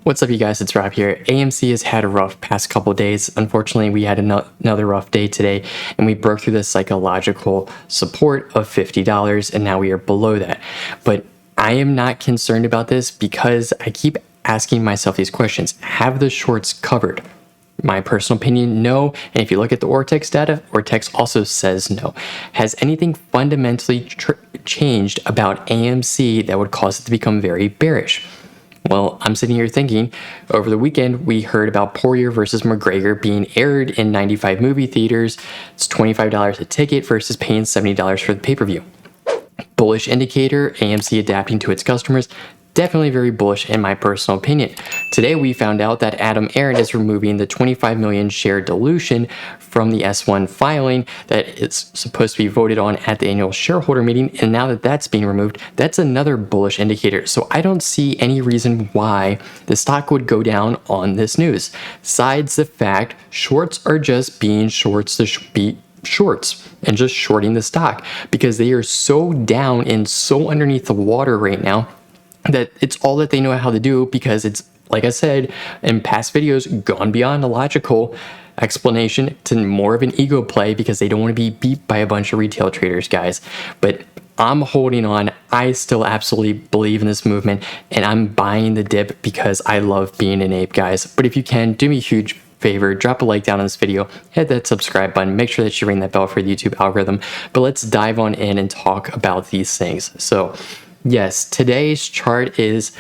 What's up, you guys? It's Rob here. AMC has had a rough past couple days. Unfortunately, we had another rough day today, and we broke through the psychological support of $50, and now we are below that. But I am not concerned about this because I keep asking myself these questions. Have the shorts covered? My personal opinion, no. And if you look at the Ortex data, Ortex also says no. Has anything fundamentally changed about AMC that would cause it to become very bearish? Well, I'm sitting here thinking, over the weekend, we heard about Poirier versus McGregor being aired in 95 movie theaters. It's $25 a ticket versus paying $70 for the pay-per-view. Bullish indicator, AMC adapting to its customers. Definitely very bullish in my personal opinion. Today we found out that Adam Aaron is removing the 25 million share dilution from the S1 filing that it's supposed to be voted on at the annual shareholder meeting, and now that that's being removed, that's another bullish indicator. So I don't see any reason why the stock would go down on this news. Besides the fact shorts are just being shorts to be shorts and just shorting the stock because they are so down and so underneath the water right now that it's all that they know how to do, because it's, like I said in past videos, gone beyond a logical explanation to more of an ego play because they don't want to be beat by a bunch of retail traders, guys. But I'm holding on. I still absolutely believe in this movement, and I'm buying the dip because I love being an ape, guys. But if you can, do me a huge favor, drop a like down on this video, hit that subscribe button, make sure that you ring that bell for the YouTube algorithm. But let's dive on in and talk about these things. So yes, today's chart is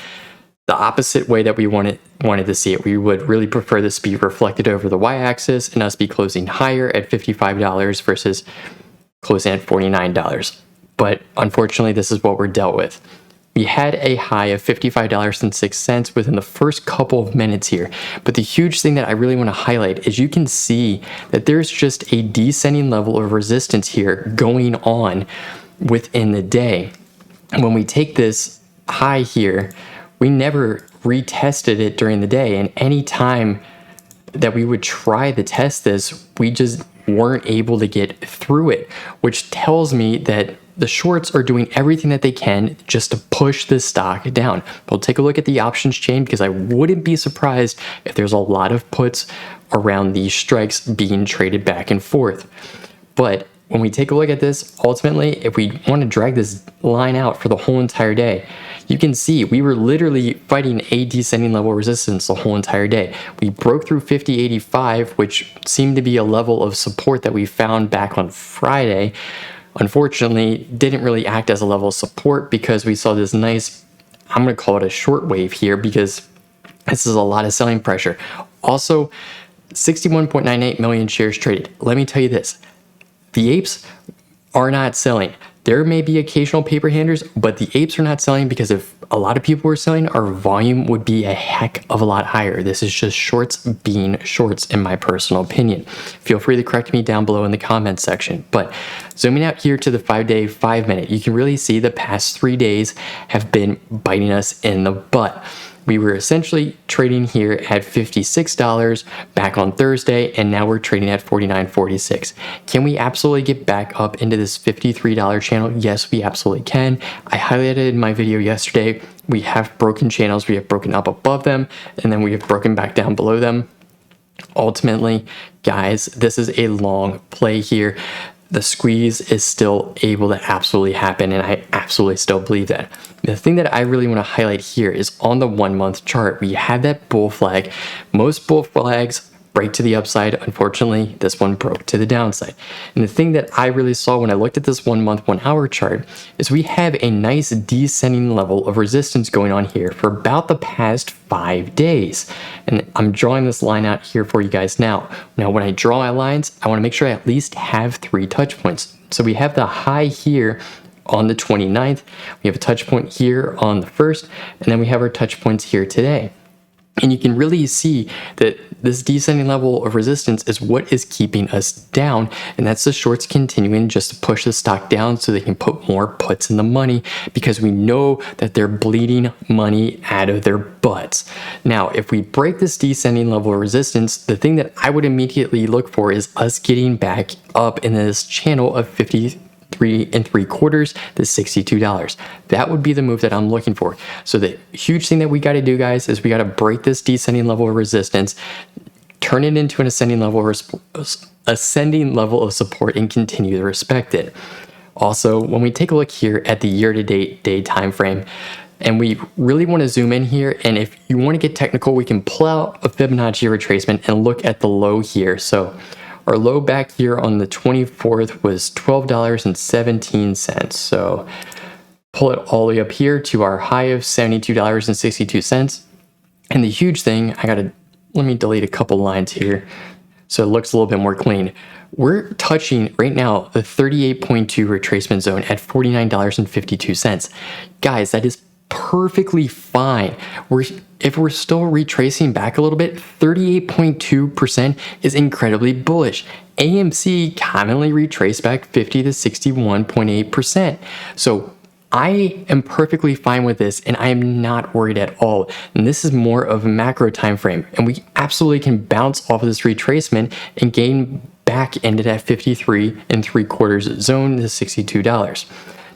the opposite way that we wanted to see it. We would really prefer this be reflected over the y-axis and us be closing higher at $55 versus closing at $49. But unfortunately, this is what we're dealt with. We had a high of $55.06 within the first couple of minutes here. But the huge thing that I really want to highlight is you can see that there's just a descending level of resistance here going on within the day. When we take this high here, we never retested it during the day, and any time that we would try to test this, we just weren't able to get through it, which tells me that the shorts are doing everything that they can just to push this stock down. We'll take a look at the options chain because I wouldn't be surprised if there's a lot of puts around these strikes being traded back and forth. But when we take a look at this, ultimately, if we want to drag this line out for the whole entire day, you can see we were literally fighting a descending level resistance the whole entire day. We broke through 50.85, which seemed to be a level of support that we found back on Friday. Unfortunately, didn't really act as a level of support because we saw this nice, I'm going to call it a short wave here because this is a lot of selling pressure. Also, 61.98 million shares traded. Let me tell you this. The apes are not selling. There may be occasional paper handlers, but the apes are not selling because if a lot of people were selling, our volume would be a heck of a lot higher. This is just shorts being shorts, in my personal opinion. Feel free to correct me down below in the comments section. But zooming out here to the 5-day, 5-minute, you can really see the past 3 days have been biting us in the butt. We were essentially trading here at $56 back on Thursday, and now we're trading at $49.46. Can we absolutely get back up into this $53 channel? Yes, we absolutely can. I highlighted in my video yesterday, we have broken channels. We have broken up above them, and then we have broken back down below them. Ultimately, guys, this is a long play here. The squeeze is still able to absolutely happen, and I absolutely still believe that. The thing that I really want to highlight here is on the 1-month chart, we had that bull flag. Most bull flags break to the upside. Unfortunately, this one broke to the downside. And the thing that I really saw when I looked at this 1-month, 1-hour chart is we have a nice descending level of resistance going on here for about the past 5 days. And I'm drawing this line out here for you guys now. Now, when I draw my lines, I want to make sure I at least have 3 touch points. So we have the high here on the 29th, we have a touch point here on the 1st, and then we have our touch points here today. And you can really see that this descending level of resistance is what is keeping us down, and that's the shorts continuing just to push the stock down so they can put more puts in the money because we know that they're bleeding money out of their butts. Now, if we break this descending level of resistance, the thing that I would immediately look for is us getting back up in this channel of 50 3.75 to $62. That would be the move that I'm looking for. So the huge thing that we got to do, guys, is we got to break this descending level of resistance, turn it into an ascending level of support, and continue to respect it. Also, when we take a look here at the year-to-date day time frame, and we really want to zoom in here, and if you want to get technical, we can pull out a Fibonacci retracement and look at the low here. So our low back here on the 24th was $12.17. So pull it all the way up here to our high of $72.62. And the huge thing, let me delete a couple lines here so it looks a little bit more clean. We're touching right now the 38.2 retracement zone at $49.52. Guys, that is perfectly fine. If we're still retracing back a little bit, 38.2% is incredibly bullish. AMC commonly retraced back 50 to 61.8%. So I am perfectly fine with this, and I am not worried at all. And this is more of a macro time frame, and we absolutely can bounce off of this retracement and gain back into that 53.75 zone to $62.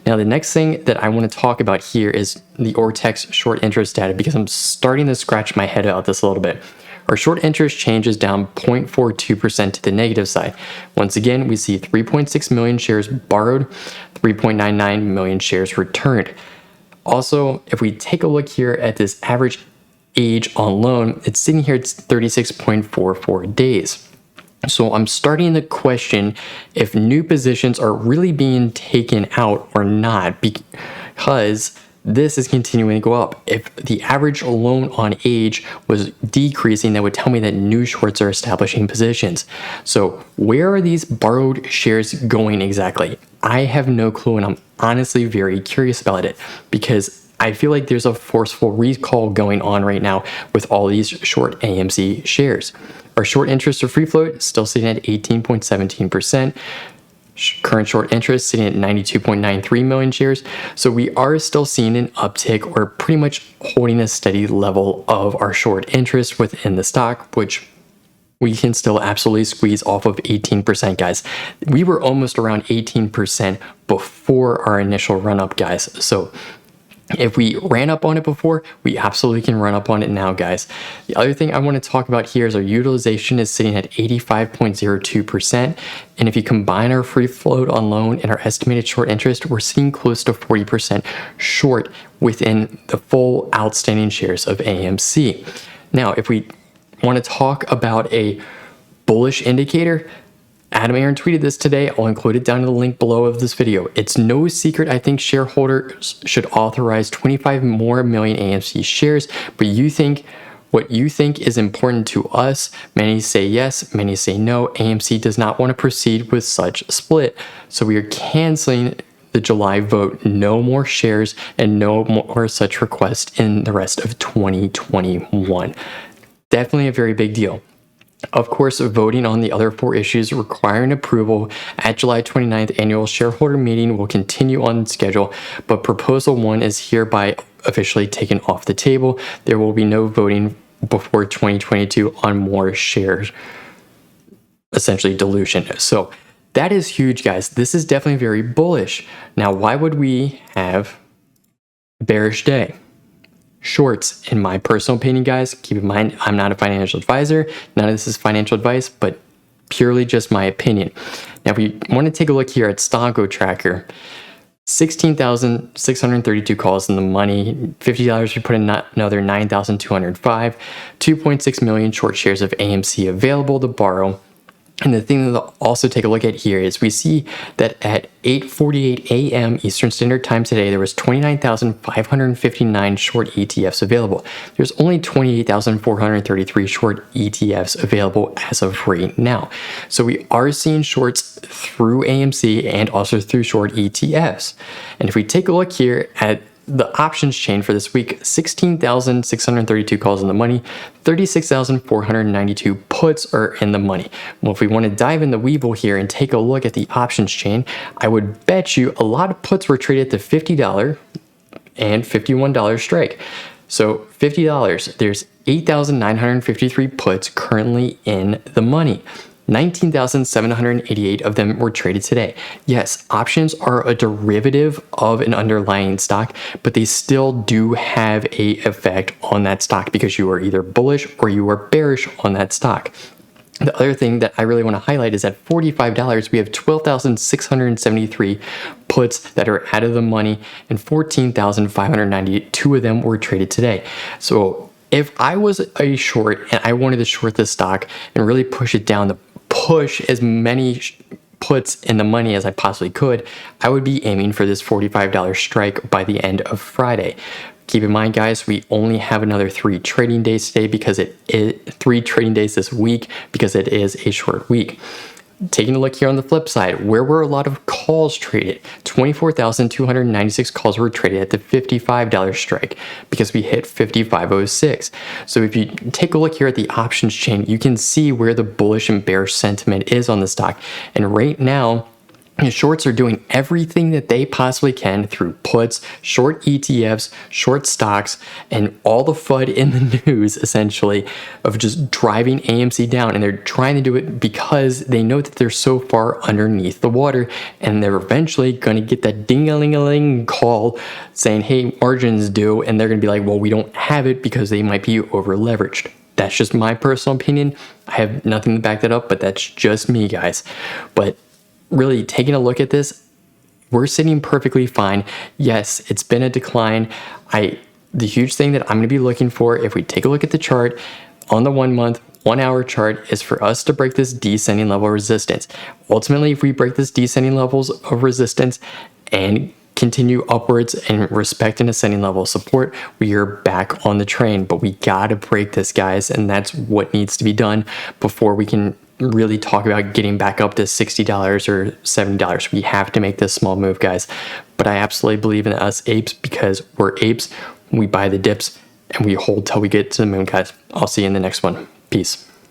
Now, the next thing that I want to talk about here is the Ortex short interest data, because I'm starting to scratch my head about this a little bit. Our short interest change is down 0.42% to the negative side. Once again, we see 3.6 million shares borrowed, 3.99 million shares returned. Also, if we take a look here at this average age on loan, it's sitting here at 36.44 days. So I'm starting to question if new positions are really being taken out or not, because this is continuing to go up. If the average loan on age was decreasing, that would tell me that new shorts are establishing positions. So where are these borrowed shares going exactly? I have no clue, and I'm honestly very curious about it, because I feel like there's a forceful recall going on right now with all these short AMC shares. Our short interest or free float is still sitting at 18.17%. Current short interest sitting at 92.93 million shares. So we are still seeing an uptick, or pretty much holding a steady level of our short interest within the stock, which we can still absolutely squeeze off of 18%, guys. We were almost around 18% before our initial run up, guys. So if we ran up on it before, we absolutely can run up on it now, guys. The other thing I want to talk about here is our utilization is sitting at 85.02%. And if you combine our free float on loan and our estimated short interest, we're seeing close to 40% short within the full outstanding shares of AMC. Now, if we want to talk about a bullish indicator, Adam Aaron tweeted this today. I'll include it down in the link below of this video. It's no secret I think shareholders should authorize 25 more million AMC shares, but what you think is important to us. Many say yes, many say no. AMC does not want to proceed with such split. So we are canceling the July vote. No more shares and no more such requests in the rest of 2021. Definitely a very big deal. Of course, voting on the other 4 issues requiring approval at July 29th annual shareholder meeting will continue on schedule, but proposal 1 is hereby officially taken off the table. There will be no voting before 2022 on more shares, essentially dilution. So that is huge, guys. This is definitely very bullish. Now, why would we have a bearish day? Shorts, in my personal opinion, guys, keep in mind, I'm not a financial advisor. None of this is financial advice, but purely just my opinion. Now, if we want to take a look here at Stocko Tracker, 16,632 calls in the money, $50 we put in another 9,205, 2.6 million short shares of AMC available to borrow. And the thing that I'll also take a look at here is we see that at 8:48 a.m. Eastern Standard Time today, there was 29,559 short ETFs available. There's only 28,433 short ETFs available as of right now. So we are seeing shorts through AMC and also through short ETFs. And if we take a look here at the options chain for this week, 16,632 calls in the money, 36,492 puts are in the money. Well, if we want to dive in the Webull here and take a look at the options chain, I would bet you a lot of puts were traded to $50 and $51 strike. So $50, there's 8,953 puts currently in the money. 19,788 of them were traded today. Yes, options are a derivative of an underlying stock, but they still do have a effect on that stock because you are either bullish or you are bearish on that stock. The other thing that I really want to highlight is at $45, we have 12,673 puts that are out of the money and 14,598. Two of them were traded today. So if I was a short and I wanted to short this stock and really push it down to push as many puts in the money as I possibly could, I would be aiming for this $45 strike by the end of Friday. Keep in mind, guys, we only have another 3 trading days today because it is 3 trading days this week because it is a short week. Taking a look here on the flip side, where were a lot of calls traded? 24,296 calls were traded at the $55 strike because we hit 55.06. So if you take a look here at the options chain, you can see where the bullish and bearish sentiment is on the stock. And right now, the shorts are doing everything that they possibly can through puts, short ETFs, short stocks, and all the FUD in the news, essentially, of just driving AMC down. And they're trying to do it because they know that they're so far underneath the water, and they're eventually going to get that ding-a-ling-a-ling call saying, hey, margins due, and they're going to be like, well, we don't have it because they might be over-leveraged. That's just my personal opinion. I have nothing to back that up, but that's just me, guys. But really taking a look at this, we're sitting perfectly fine. Yes, it's been a decline. The huge thing that I'm going to be looking for, if we take a look at the chart on the 1 month, 1 hour chart, is for us to break this descending level of resistance. Ultimately, if we break this descending levels of resistance and continue upwards and respect an ascending level of support, we are back on the train. But we got to break this, guys, and that's what needs to be done before we can really talk about getting back up to $60 or $70. We have to make this small move, guys. But I absolutely believe in us apes because we're apes. We buy the dips and we hold till we get to the moon, guys. I'll see you in the next one. Peace.